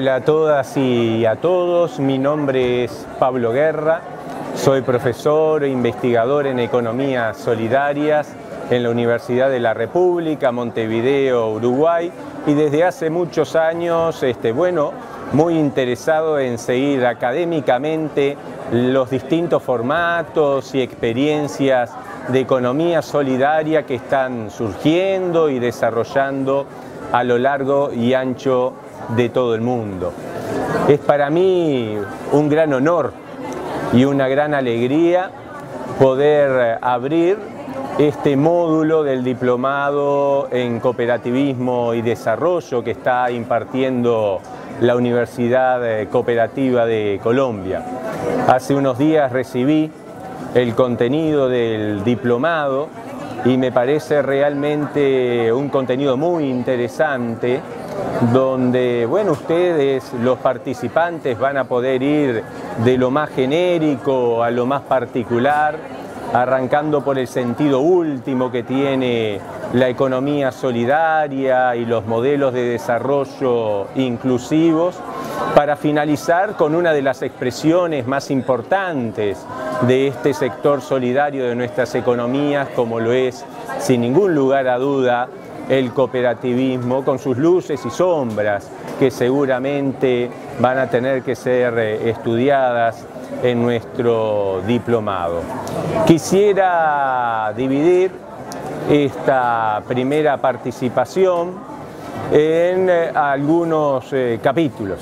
Hola a todas y a todos, mi nombre es Pablo Guerra, soy profesor e investigador en Economías Solidarias en la Universidad de la República, Montevideo, Uruguay, y desde hace muchos años, muy interesado en seguir académicamente los distintos formatos y experiencias de economía solidaria que están surgiendo y desarrollando a lo largo y ancho de todo el mundo. Es para mí un gran honor y una gran alegría poder abrir este módulo del Diplomado en Cooperativismo y Desarrollo que está impartiendo la Universidad Cooperativa de Colombia. Hace unos días recibí el contenido del diplomado y me parece realmente un contenido muy interesante, donde, ustedes, los participantes, van a poder ir de lo más genérico a lo más particular, arrancando por el sentido último que tiene la economía solidaria y los modelos de desarrollo inclusivos, para finalizar con una de las expresiones más importantes de este sector solidario de nuestras economías, como lo es, sin ningún lugar a duda, el cooperativismo, con sus luces y sombras que seguramente van a tener que ser estudiadas en nuestro diplomado. Quisiera dividir esta primera participación en algunos capítulos.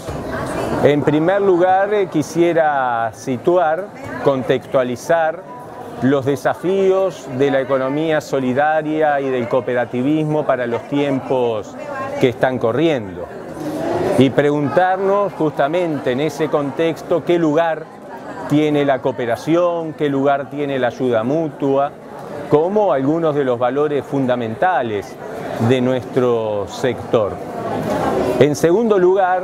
En primer lugar, quisiera situar, contextualizar los desafíos de la economía solidaria y del cooperativismo para los tiempos que están corriendo y preguntarnos justamente en ese contexto qué lugar tiene la cooperación, qué lugar tiene la ayuda mutua, como algunos de los valores fundamentales de nuestro sector. En segundo lugar,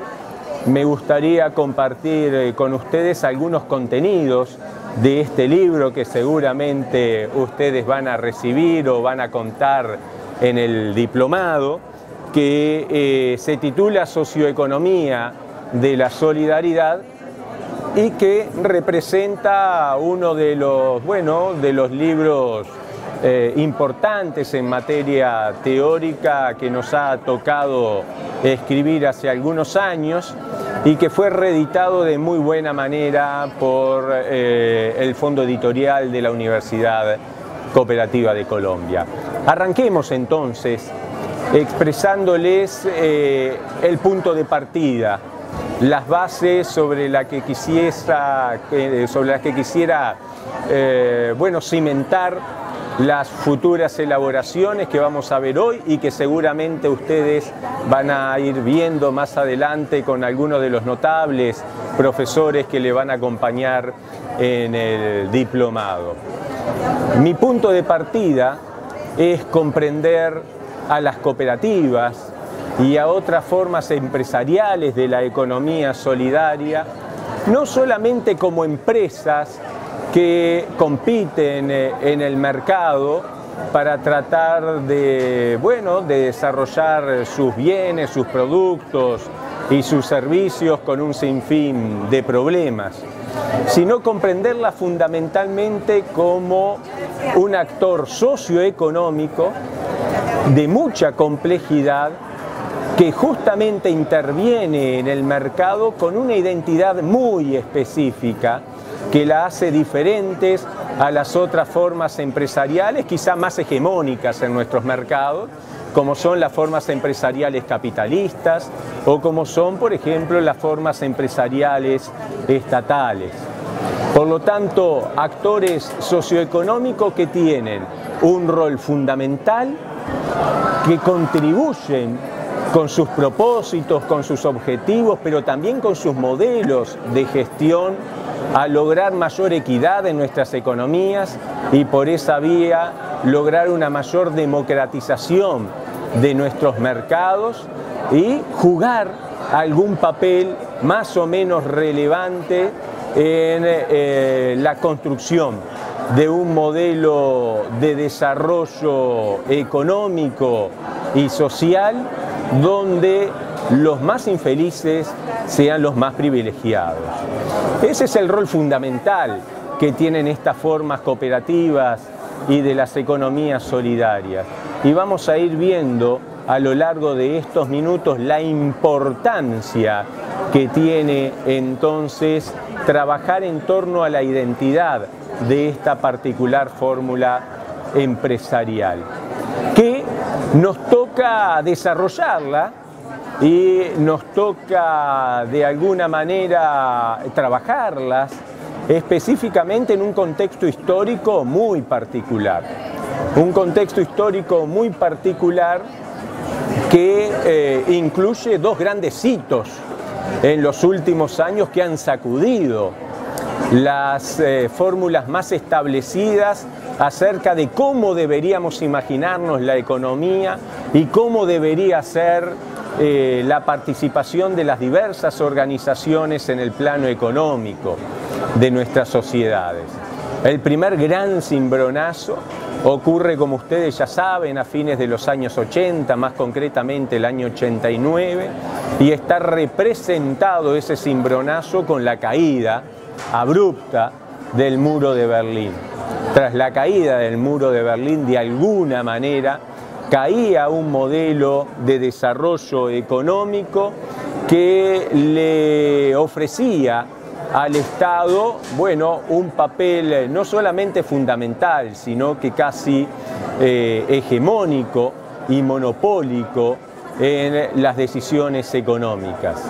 me gustaría compartir con ustedes algunos contenidos de este libro que seguramente ustedes van a recibir o van a contar en el diplomado, que se titula Socioeconomía de la Solidaridad y que representa uno de los libros importantes en materia teórica que nos ha tocado escribir hace algunos años y que fue reeditado de muy buena manera por el Fondo Editorial de la Universidad Cooperativa de Colombia. Arranquemos entonces expresándoles el punto de partida, las bases sobre las que quisiera cimentar las futuras elaboraciones que vamos a ver hoy y que seguramente ustedes van a ir viendo más adelante con algunos de los notables profesores que le van a acompañar en el diplomado. Mi punto de partida es comprender a las cooperativas y a otras formas empresariales de la economía solidaria, no solamente como empresas que compiten en el mercado para tratar de desarrollar sus bienes, sus productos y sus servicios con un sinfín de problemas, sino comprenderla fundamentalmente como un actor socioeconómico de mucha complejidad que justamente interviene en el mercado con una identidad muy específica que la hace diferentes a las otras formas empresariales, quizá más hegemónicas en nuestros mercados, como son las formas empresariales capitalistas o como son, por ejemplo, las formas empresariales estatales. Por lo tanto, actores socioeconómicos que tienen un rol fundamental, que contribuyen con sus propósitos, con sus objetivos, pero también con sus modelos de gestión a lograr mayor equidad en nuestras economías y por esa vía lograr una mayor democratización de nuestros mercados y jugar algún papel más o menos relevante en la construcción de un modelo de desarrollo económico y social donde los más infelices sean los más privilegiados. Ese es el rol fundamental que tienen estas formas cooperativas y de las economías solidarias. Y vamos a ir viendo a lo largo de estos minutos la importancia que tiene entonces trabajar en torno a la identidad de esta particular fórmula empresarial, que nos toca desarrollarla y nos toca de alguna manera trabajarlas específicamente en un contexto histórico muy particular. Un contexto histórico muy particular que incluye dos grandes hitos en los últimos años que han sacudido las fórmulas más establecidas acerca de cómo deberíamos imaginarnos la economía y cómo debería ser la participación de las diversas organizaciones en el plano económico de nuestras sociedades. El primer gran cimbronazo ocurre, como ustedes ya saben, a fines de los años 80, más concretamente el año 89, y está representado ese cimbronazo con la caída abrupta del muro de Berlín. Tras la caída del muro de Berlín, de alguna manera, caía un modelo de desarrollo económico que le ofrecía al Estado, bueno, un papel no solamente fundamental, sino que casi hegemónico y monopólico en las decisiones económicas.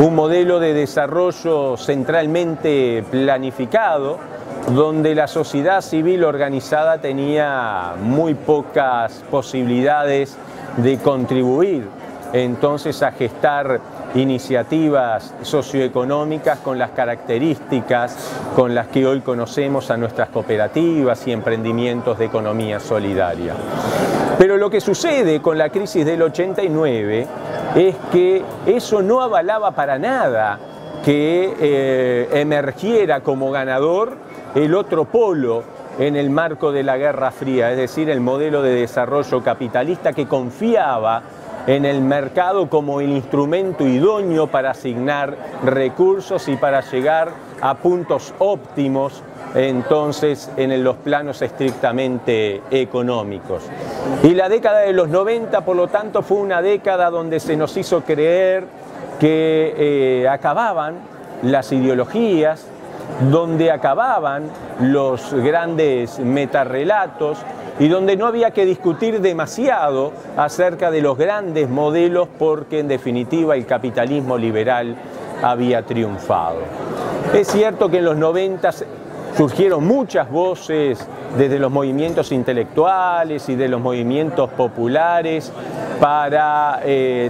Un modelo de desarrollo centralmente planificado, donde la sociedad civil organizada tenía muy pocas posibilidades de contribuir entonces a gestar iniciativas socioeconómicas con las características con las que hoy conocemos a nuestras cooperativas y emprendimientos de economía solidaria. Pero lo que sucede con la crisis del 89 es que eso no avalaba para nada que emergiera como ganador el otro polo en el marco de la Guerra Fría, es decir, el modelo de desarrollo capitalista que confiaba en el mercado como el instrumento idóneo para asignar recursos y para llegar a puntos óptimos entonces en los planos estrictamente económicos. Y la década de los 90, por lo tanto, fue una década donde se nos hizo creer que acababan las ideologías, donde acababan los grandes metarrelatos y donde no había que discutir demasiado acerca de los grandes modelos porque en definitiva el capitalismo liberal había triunfado. Es cierto que en los 90 surgieron muchas voces desde los movimientos intelectuales y de los movimientos populares para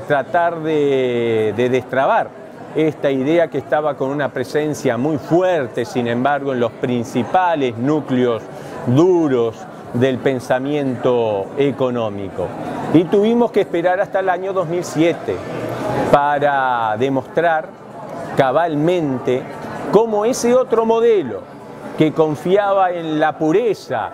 tratar de destrabar esta idea que estaba con una presencia muy fuerte, sin embargo, en los principales núcleos duros del pensamiento económico. Y tuvimos que esperar hasta el año 2007 para demostrar cabalmente cómo ese otro modelo que confiaba en la pureza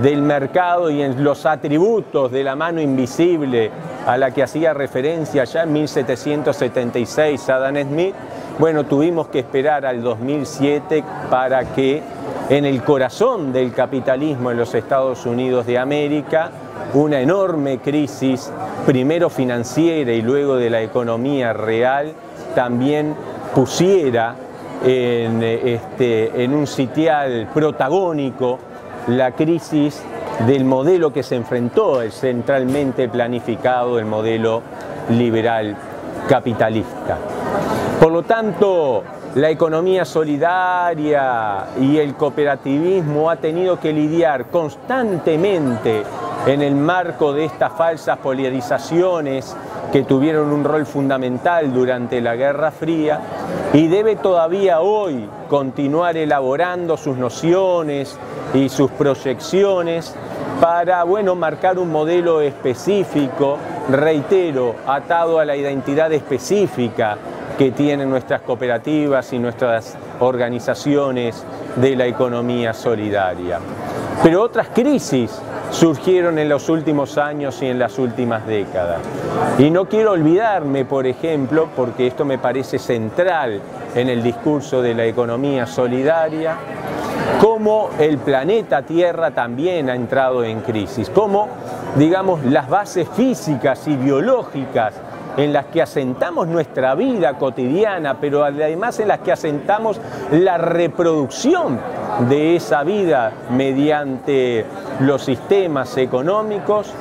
del mercado y en los atributos de la mano invisible a la que hacía referencia ya en 1776 Adam Smith, bueno, tuvimos que esperar al 2007 para que en el corazón del capitalismo en los Estados Unidos de América, una enorme crisis, primero financiera y luego de la economía real, también pusiera en un sitial protagónico la crisis del modelo que se enfrentó, el centralmente planificado, el modelo liberal capitalista. Por lo tanto, la economía solidaria y el cooperativismo ha tenido que lidiar constantemente en el marco de estas falsas polarizaciones que tuvieron un rol fundamental durante la Guerra Fría y debe todavía hoy continuar elaborando sus nociones y sus proyecciones para, bueno, marcar un modelo específico, reitero, atado a la identidad específica que tienen nuestras cooperativas y nuestras organizaciones de la economía solidaria. Pero otras crisis surgieron en los últimos años y en las últimas décadas. Y no quiero olvidarme, por ejemplo, porque esto me parece central en el discurso de la economía solidaria, cómo el planeta Tierra también ha entrado en crisis, cómo, digamos, las bases físicas y biológicas en las que asentamos nuestra vida cotidiana, pero además en las que asentamos la reproducción de esa vida mediante los sistemas económicos,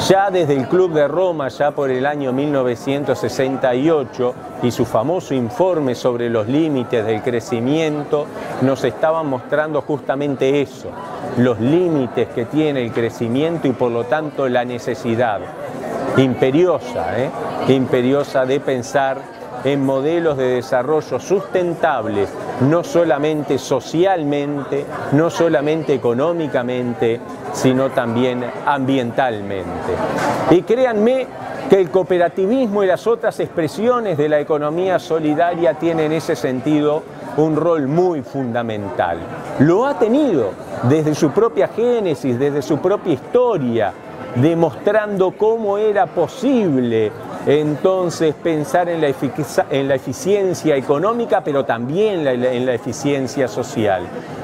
ya desde el Club de Roma, ya por el año 1968, y su famoso informe sobre los límites del crecimiento, nos estaban mostrando justamente eso, los límites que tiene el crecimiento y por lo tanto la necesidad imperiosa de pensar en modelos de desarrollo sustentables, no solamente socialmente, no solamente económicamente, sino también ambientalmente. Y créanme que el cooperativismo y las otras expresiones de la economía solidaria tienen en ese sentido un rol muy fundamental. Lo ha tenido desde su propia génesis, desde su propia historia, demostrando cómo era posible entonces pensar en la eficiencia económica, pero también en la eficiencia social.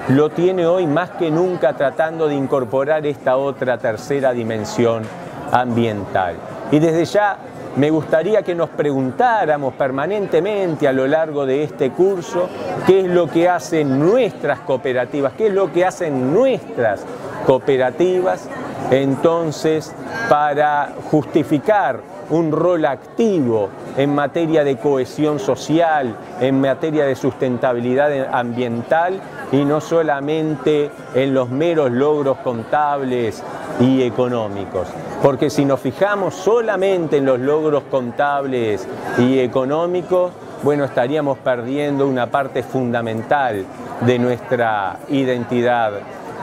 Lo tiene hoy más que nunca tratando de incorporar esta otra tercera dimensión ambiental. Y desde ya me gustaría que nos preguntáramos permanentemente a lo largo de este curso qué es lo que hacen nuestras cooperativas, qué es lo que hacen nuestras cooperativas entonces para justificar un rol activo en materia de cohesión social, en materia de sustentabilidad ambiental y no solamente en los meros logros contables y económicos. Porque si nos fijamos solamente en los logros contables y económicos, bueno, estaríamos perdiendo una parte fundamental de nuestra identidad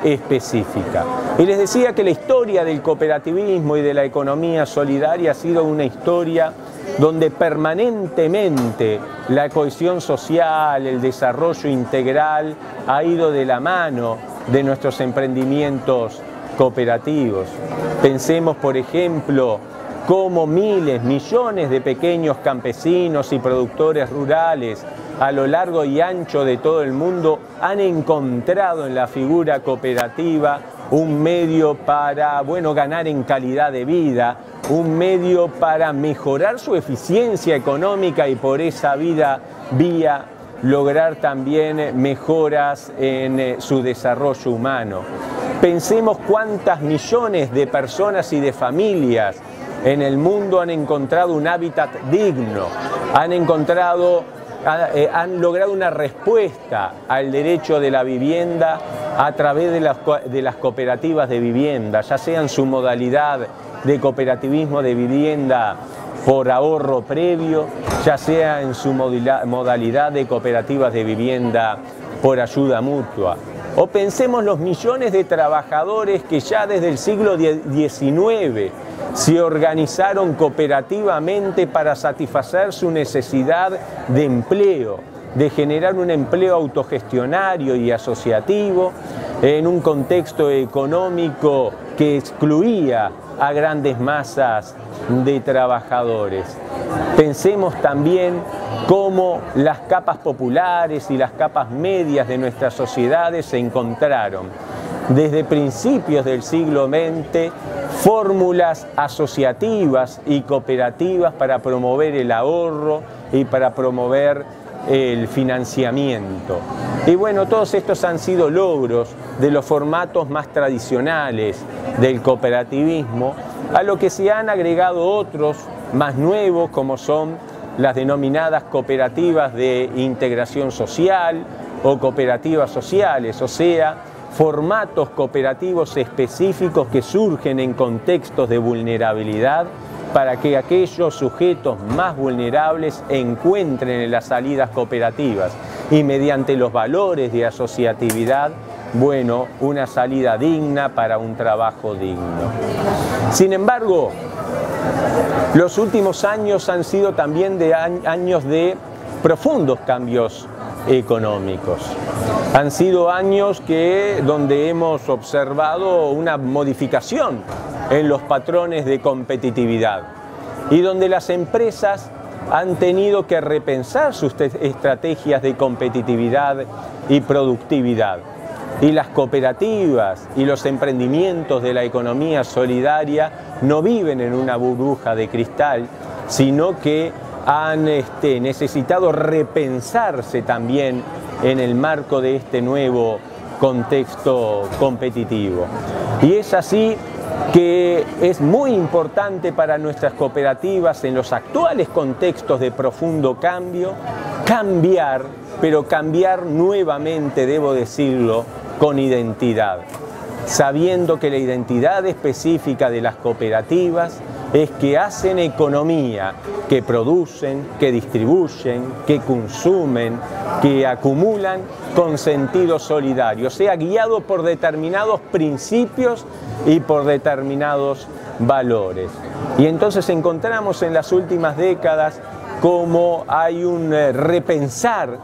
específica. Y les decía que la historia del cooperativismo y de la economía solidaria ha sido una historia donde permanentemente la cohesión social, el desarrollo integral ha ido de la mano de nuestros emprendimientos cooperativos. Pensemos, por ejemplo, cómo miles, millones de pequeños campesinos y productores rurales a lo largo y ancho de todo el mundo han encontrado en la figura cooperativa un medio para, bueno, ganar en calidad de vida, un medio para mejorar su eficiencia económica y por esa vía lograr también mejoras en su desarrollo humano. Pensemos cuántas millones de personas y de familias en el mundo han encontrado un hábitat digno, han logrado una respuesta al derecho de la vivienda a través de las cooperativas de vivienda, ya sea en su modalidad de cooperativismo de vivienda por ahorro previo, ya sea en su modalidad de cooperativas de vivienda por ayuda mutua. O pensemos los millones de trabajadores que ya desde el siglo XIX se organizaron cooperativamente para satisfacer su necesidad de empleo, de generar un empleo autogestionario y asociativo en un contexto económico que excluía a grandes masas de trabajadores. Pensemos también cómo las capas populares y las capas medias de nuestras sociedades se encontraron desde principios del siglo XX fórmulas asociativas y cooperativas para promover el ahorro y para promover el financiamiento. Y bueno, todos estos han sido logros de los formatos más tradicionales del cooperativismo, a lo que se han agregado otros más nuevos, como son las denominadas cooperativas de integración social o cooperativas sociales, o sea, formatos cooperativos específicos que surgen en contextos de vulnerabilidad para que aquellos sujetos más vulnerables encuentren en las salidas cooperativas y mediante los valores de asociatividad, bueno, una salida digna para un trabajo digno. Sin embargo, los últimos años han sido también años de profundos cambios económicos. Han sido años donde hemos observado una modificación en los patrones de competitividad y donde las empresas han tenido que repensar sus estrategias de competitividad y productividad. Y las cooperativas y los emprendimientos de la economía solidaria no viven en una burbuja de cristal, sino que han necesitado repensarse también en el marco de este nuevo contexto competitivo. Y es así que es muy importante para nuestras cooperativas en los actuales contextos de profundo cambio, cambiar, pero cambiar nuevamente, debo decirlo, con identidad, sabiendo que la identidad específica de las cooperativas es que hacen economía, que producen, que distribuyen, que consumen, que acumulan con sentido solidario, sea guiado por determinados principios y por determinados valores. Y entonces encontramos en las últimas décadas cómo hay un repensar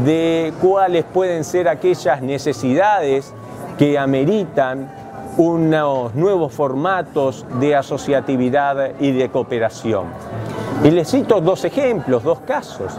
de cuáles pueden ser aquellas necesidades que ameritan unos nuevos formatos de asociatividad y de cooperación. Y les cito dos ejemplos, dos casos.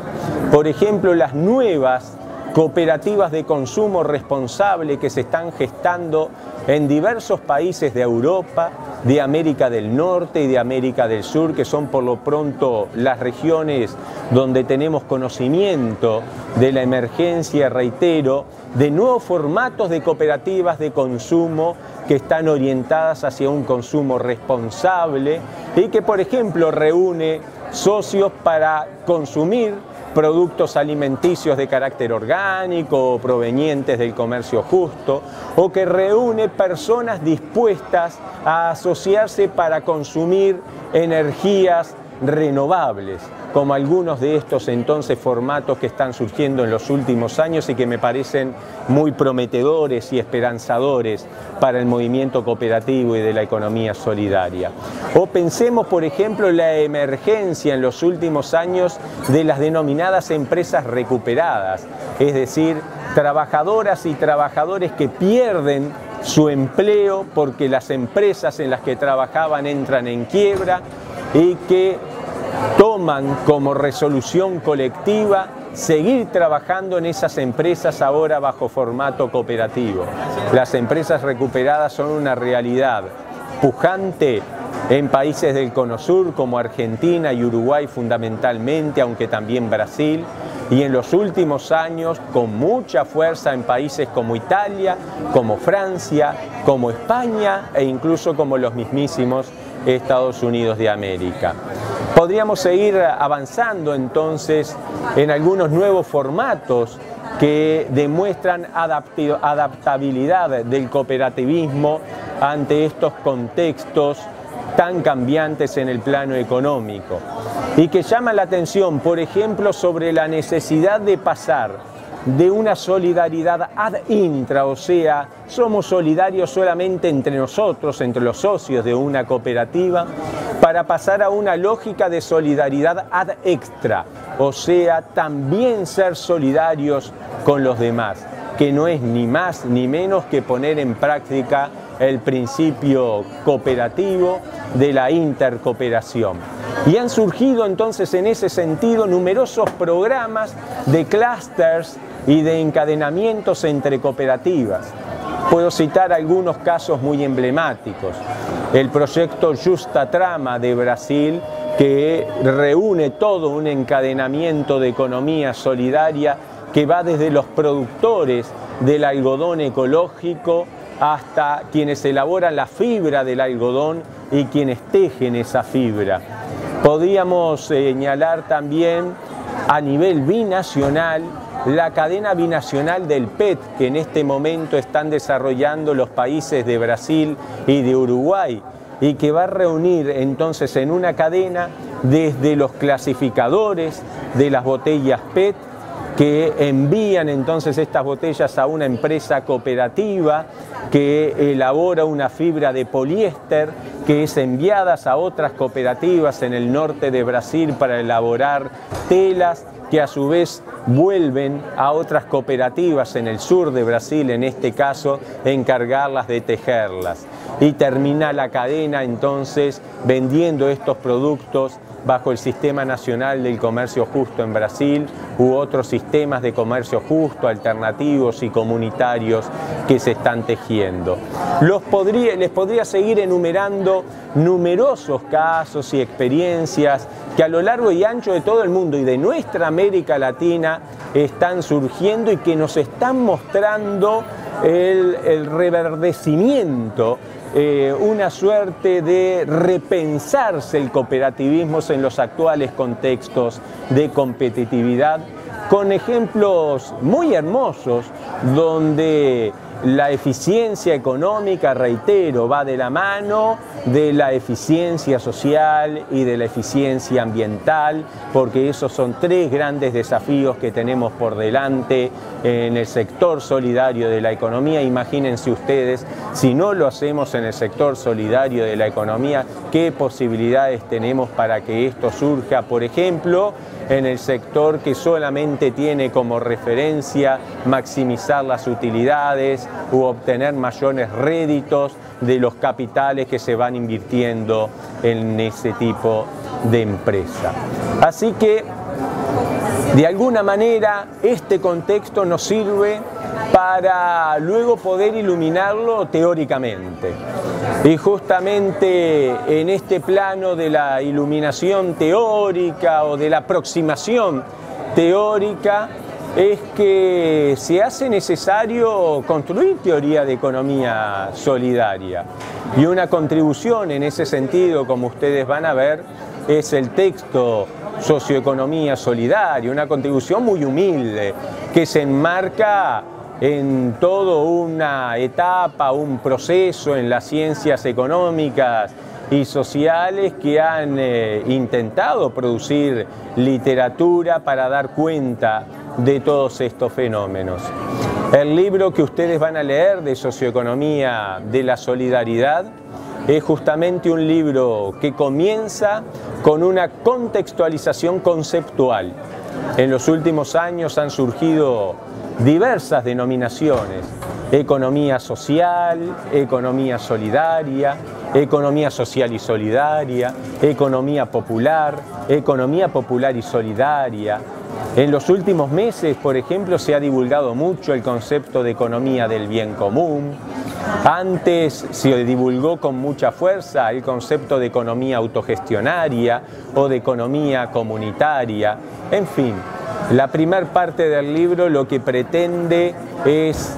Por ejemplo, las nuevas cooperativas de consumo responsable que se están gestando en diversos países de Europa, de América del Norte y de América del Sur, que son por lo pronto las regiones donde tenemos conocimiento de la emergencia, reitero, de nuevos formatos de cooperativas de consumo que están orientadas hacia un consumo responsable y que, por ejemplo, reúne socios para consumir productos alimenticios de carácter orgánico o provenientes del comercio justo, o que reúne personas dispuestas a asociarse para consumir energías renovables, como algunos de estos entonces formatos que están surgiendo en los últimos años y que me parecen muy prometedores y esperanzadores para el movimiento cooperativo y de la economía solidaria. O pensemos, por ejemplo, en la emergencia en los últimos años de las denominadas empresas recuperadas, es decir, trabajadoras y trabajadores que pierden su empleo porque las empresas en las que trabajaban entran en quiebra y que toman como resolución colectiva seguir trabajando en esas empresas ahora bajo formato cooperativo. Las empresas recuperadas son una realidad pujante en países del Cono Sur como Argentina y Uruguay fundamentalmente, aunque también Brasil, y en los últimos años con mucha fuerza en países como Italia, como Francia, como España e incluso como los mismísimos Estados Unidos de América. Podríamos seguir avanzando entonces en algunos nuevos formatos que demuestran adaptabilidad del cooperativismo ante estos contextos tan cambiantes en el plano económico y que llaman la atención, por ejemplo, sobre la necesidad de pasar de una solidaridad ad intra, o sea, somos solidarios solamente entre nosotros, entre los socios de una cooperativa, para pasar a una lógica de solidaridad ad extra, o sea, también ser solidarios con los demás, que no es ni más ni menos que poner en práctica el principio cooperativo de la intercooperación. Y han surgido entonces en ese sentido numerosos programas de clústeres y de encadenamientos entre cooperativas. Puedo citar algunos casos muy emblemáticos. El proyecto Justa Trama de Brasil, que reúne todo un encadenamiento de economía solidaria que va desde los productores del algodón ecológico hasta quienes elaboran la fibra del algodón y quienes tejen esa fibra. Podríamos señalar también a nivel binacional la cadena binacional del PET que en este momento están desarrollando los países de Brasil y de Uruguay y que va a reunir entonces en una cadena desde los clasificadores de las botellas PET que envían entonces estas botellas a una empresa cooperativa que elabora una fibra de poliéster que es enviada a otras cooperativas en el norte de Brasil para elaborar telas que a su vez vuelven a otras cooperativas en el sur de Brasil, en este caso, encargarlas de tejerlas. Y termina la cadena entonces vendiendo estos productos bajo el Sistema Nacional del Comercio Justo en Brasil u otros sistemas de comercio justo, alternativos y comunitarios que se están tejiendo. Les podría seguir enumerando numerosos casos y experiencias que a lo largo y ancho de todo el mundo y de nuestra América Latina están surgiendo y que nos están mostrando el reverdecimiento, una suerte de repensarse el cooperativismo en los actuales contextos de competitividad, con ejemplos muy hermosos donde la eficiencia económica, reitero, va de la mano de la eficiencia social y de la eficiencia ambiental, porque esos son tres grandes desafíos que tenemos por delante en el sector solidario de la economía. Imagínense ustedes, si no lo hacemos en el sector solidario de la economía, qué posibilidades tenemos para que esto surja, por ejemplo, en el sector que solamente tiene como referencia maximizar las utilidades u obtener mayores réditos de los capitales que se van invirtiendo en ese tipo de empresa. Así que, de alguna manera, este contexto nos sirve para luego poder iluminarlo teóricamente. Y justamente en este plano de la iluminación teórica o de la aproximación teórica es que se hace necesario construir teoría de economía solidaria. Y una contribución en ese sentido, como ustedes van a ver, es el texto Socioeconomía Solidaria, una contribución muy humilde que se enmarca en toda una etapa, un proceso en las ciencias económicas y sociales que han intentado producir literatura para dar cuenta de todos estos fenómenos. El libro que ustedes van a leer de Socioeconomía de la Solidaridad es justamente un libro que comienza con una contextualización conceptual. En los últimos años han surgido diversas denominaciones: economía social, economía solidaria, economía social y solidaria, economía popular y solidaria. En los últimos meses, por ejemplo, se ha divulgado mucho el concepto de economía del bien común. Antes se divulgó con mucha fuerza el concepto de economía autogestionaria o de economía comunitaria. En fin, la primera parte del libro lo que pretende es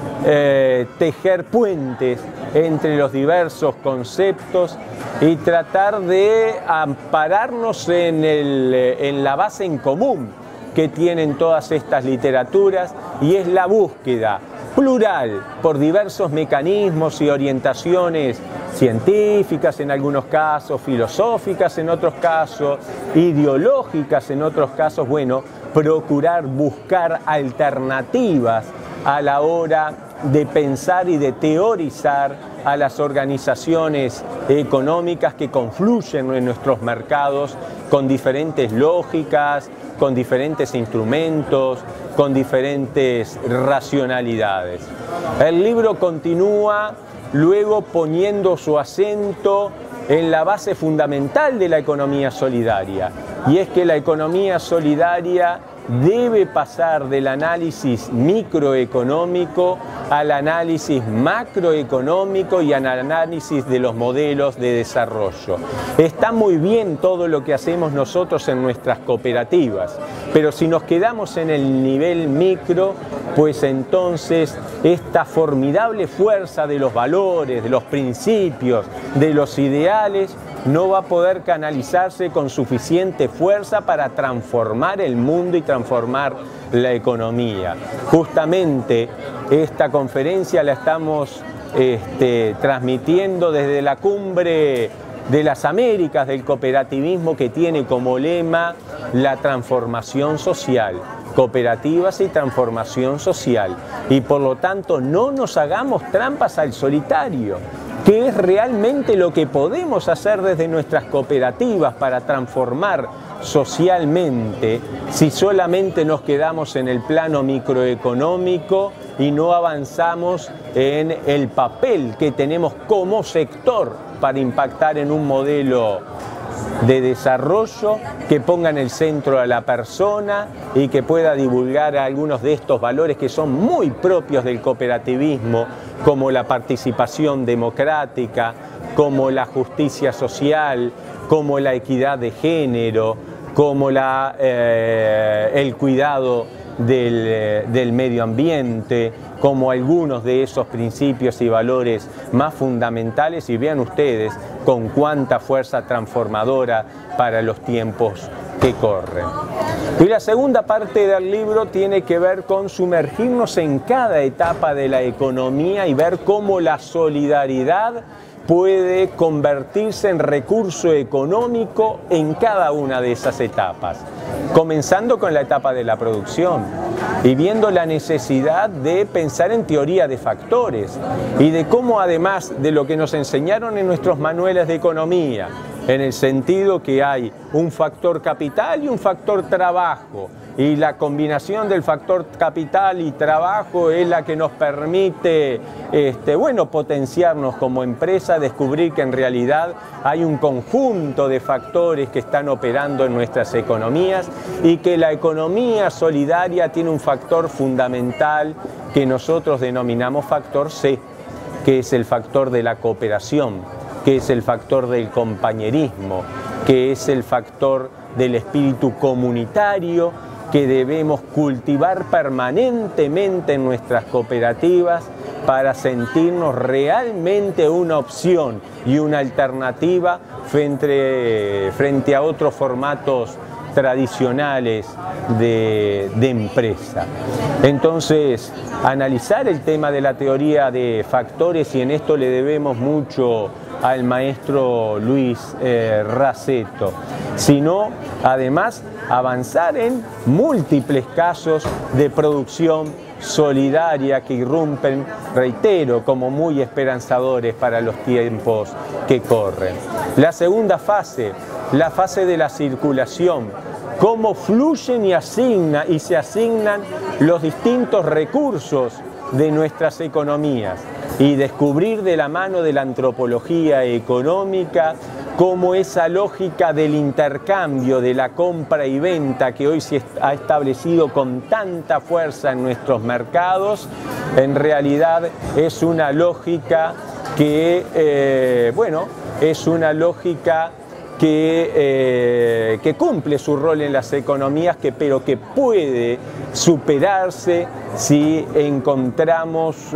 tejer puentes entre los diversos conceptos y tratar de ampararnos en la base en común que tienen todas estas literaturas, y es la búsqueda plural por diversos mecanismos y orientaciones científicas en algunos casos, filosóficas en otros casos, ideológicas en otros casos. Bueno, procurar buscar alternativas a la hora de pensar y de teorizar a las organizaciones económicas que confluyen en nuestros mercados con diferentes lógicas, con diferentes instrumentos, con diferentes racionalidades. El libro continúa luego poniendo su acento en la base fundamental de la economía solidaria, y es que la economía solidaria debe pasar del análisis microeconómico al análisis macroeconómico y al análisis de los modelos de desarrollo. Está muy bien todo lo que hacemos nosotros en nuestras cooperativas, pero si nos quedamos en el nivel micro, pues entonces esta formidable fuerza de los valores, de los principios, de los ideales, no va a poder canalizarse con suficiente fuerza para transformar el mundo y transformar la economía. Justamente esta conferencia la estamos transmitiendo desde la Cumbre de las Américas del Cooperativismo, que tiene como lema la transformación social, cooperativas y transformación social. Y por lo tanto no nos hagamos trampas al solitario, que es realmente lo que podemos hacer desde nuestras cooperativas para transformar socialmente si solamente nos quedamos en el plano microeconómico y no avanzamos en el papel que tenemos como sector para impactar en un modelo de desarrollo que ponga en el centro a la persona y que pueda divulgar algunos de estos valores que son muy propios del cooperativismo, como la participación democrática, como la justicia social, como la equidad de género, como el cuidado del medio ambiente, como algunos de esos principios y valores más fundamentales, y vean ustedes con cuánta fuerza transformadora para los tiempos que corren. Y la segunda parte del libro tiene que ver con sumergirnos en cada etapa de la economía y ver cómo la solidaridad puede convertirse en recurso económico en cada una de esas etapas, comenzando con la etapa de la producción y viendo la necesidad de pensar en teoría de factores y de cómo, además de lo que nos enseñaron en nuestros manuales de economía, en el sentido que hay un factor capital y un factor trabajo, y la combinación del factor capital y trabajo es la que nos permite potenciarnos como empresa, descubrir que en realidad hay un conjunto de factores que están operando en nuestras economías y que la economía solidaria tiene un factor fundamental que nosotros denominamos factor C, que es el factor de la cooperación, que es el factor del compañerismo, que es el factor del espíritu comunitario que debemos cultivar permanentemente en nuestras cooperativas para sentirnos realmente una opción y una alternativa frente a otros formatos tradicionales de empresa. Entonces, analizar el tema de la teoría de factores, y en esto le debemos mucho al maestro Luis Raceto, sino además avanzar en múltiples casos de producción solidaria que irrumpen, reitero, como muy esperanzadores para los tiempos que corren. La segunda fase, la fase de la circulación, cómo fluyen y se asignan los distintos recursos de nuestras economías, y descubrir de la mano de la antropología económica cómo esa lógica del intercambio, de la compra y venta que hoy se ha establecido con tanta fuerza en nuestros mercados, en realidad es una lógica que, que cumple su rol en las economías, pero que puede superarse si encontramos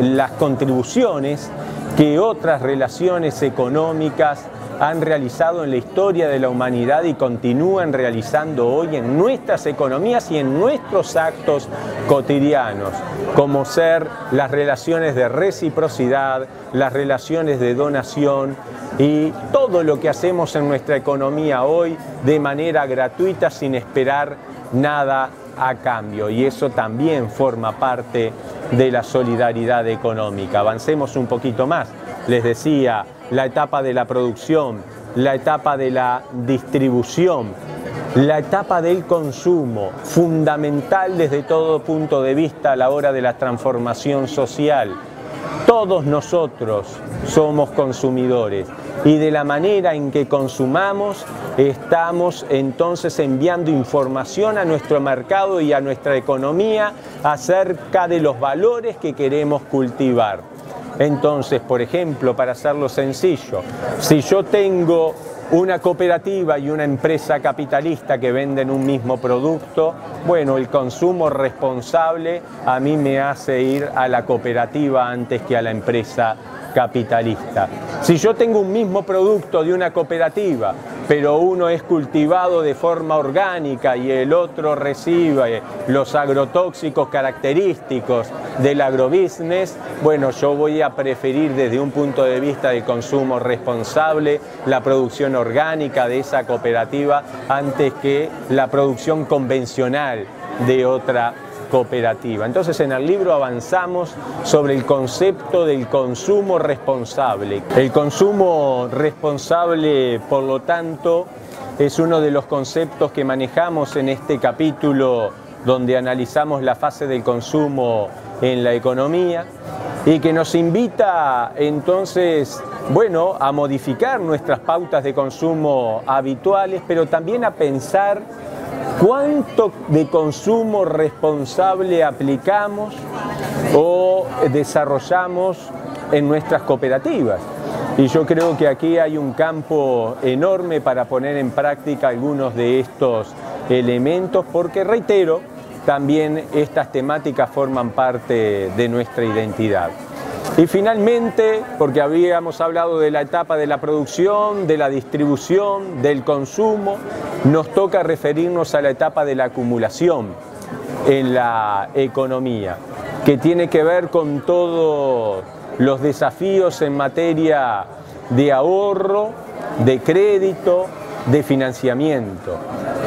las contribuciones que otras relaciones económicas han realizado en la historia de la humanidad y continúan realizando hoy en nuestras economías y en nuestros actos cotidianos, como ser las relaciones de reciprocidad, las relaciones de donación y todo lo que hacemos en nuestra economía hoy de manera gratuita sin esperar nada a cambio, y eso también forma parte de la solidaridad económica. Avancemos un poquito más. Les decía, la etapa de la producción, la etapa de la distribución, la etapa del consumo, fundamental desde todo punto de vista a la hora de la transformación social. Todos nosotros somos consumidores y de la manera en que consumamos estamos entonces enviando información a nuestro mercado y a nuestra economía acerca de los valores que queremos cultivar. Entonces, por ejemplo, para hacerlo sencillo, si yo tengo una cooperativa y una empresa capitalista que venden un mismo producto, bueno, el consumo responsable a mí me hace ir a la cooperativa antes que a la empresa capitalista. Si yo tengo un mismo producto de una cooperativa, pero uno es cultivado de forma orgánica y el otro recibe los agrotóxicos característicos del agrobusiness, bueno, yo voy a preferir desde un punto de vista del consumo responsable la producción orgánica de esa cooperativa antes que la producción convencional de otra cooperativa. Entonces, en el libro avanzamos sobre el concepto del consumo responsable. El consumo responsable, por lo tanto, es uno de los conceptos que manejamos en este capítulo donde analizamos la fase del consumo en la economía y que nos invita entonces, bueno, a modificar nuestras pautas de consumo habituales, pero también a pensar cuánto de consumo responsable aplicamos o desarrollamos en nuestras cooperativas. Y yo creo que aquí hay un campo enorme para poner en práctica algunos de estos elementos, porque reitero, también estas temáticas forman parte de nuestra identidad. Y finalmente, porque habíamos hablado de la etapa de la producción, de la distribución, del consumo, nos toca referirnos a la etapa de la acumulación en la economía, que tiene que ver con todos los desafíos en materia de ahorro, de crédito, de financiamiento.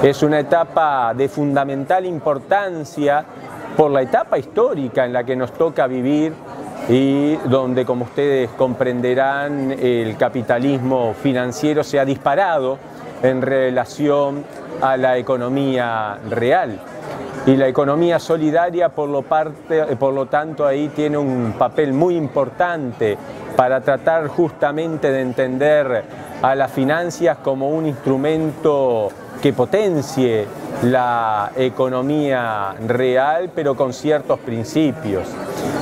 Es una etapa de fundamental importancia por la etapa histórica en la que nos toca vivir y donde, como ustedes comprenderán, el capitalismo financiero se ha disparado en relación a la economía real. Y la economía solidaria, por lo tanto, ahí tiene un papel muy importante para tratar justamente de entender a las finanzas como un instrumento que potencie la economía real, pero con ciertos principios.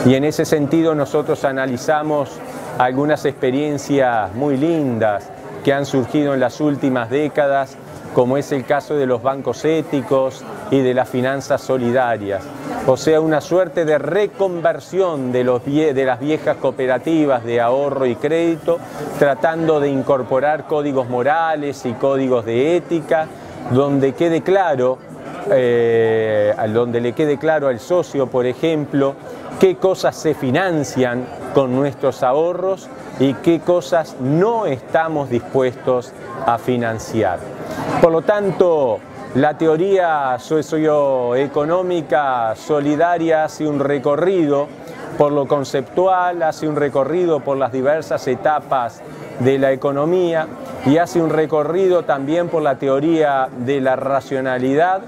Y en ese sentido nosotros analizamos algunas experiencias muy lindas que han surgido en las últimas décadas, como es el caso de los bancos éticos y de las finanzas solidarias. O sea, una suerte de reconversión de las viejas cooperativas de ahorro y crédito, tratando de incorporar códigos morales y códigos de ética, donde quede claro, donde le quede claro al socio, por ejemplo, qué cosas se financian con nuestros ahorros y qué cosas no estamos dispuestos a financiar. Por lo tanto, la teoría socioeconómica solidaria hace un recorrido por lo conceptual, hace un recorrido por las diversas etapas de la economía y hace un recorrido también por la teoría de la racionalidad,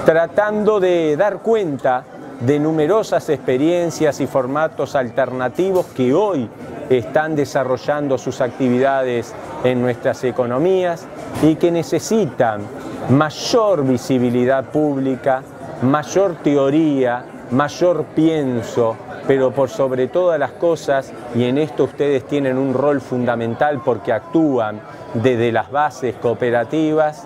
tratando de dar cuenta de numerosas experiencias y formatos alternativos que hoy están desarrollando sus actividades en nuestras economías y que necesitan mayor visibilidad pública, mayor teoría, mayor pienso, pero por sobre todas las cosas, y en esto ustedes tienen un rol fundamental porque actúan desde las bases cooperativas,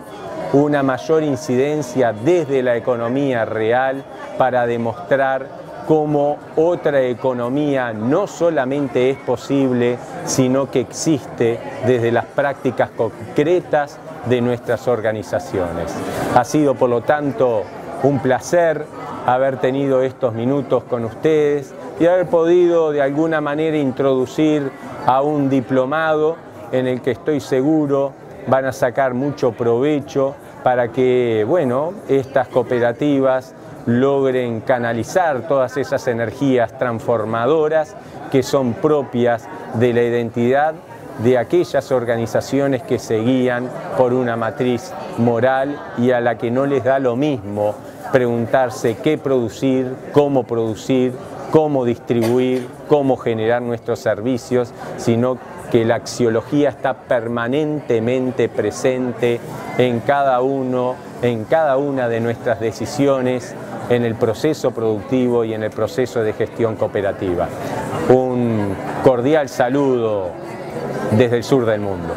una mayor incidencia desde la economía real para demostrar cómo otra economía no solamente es posible, sino que existe desde las prácticas concretas de nuestras organizaciones. Ha sido, por lo tanto, un placer haber tenido estos minutos con ustedes y haber podido de alguna manera introducir a un diplomado en el que estoy seguro van a sacar mucho provecho para que, bueno, estas cooperativas logren canalizar todas esas energías transformadoras que son propias de la identidad de aquellas organizaciones que se guían por una matriz moral y a la que no les da lo mismo preguntarse qué producir, cómo distribuir, cómo generar nuestros servicios, sino que la axiología está permanentemente presente en cada una de nuestras decisiones, en el proceso productivo y en el proceso de gestión cooperativa. Un cordial saludo desde el sur del mundo.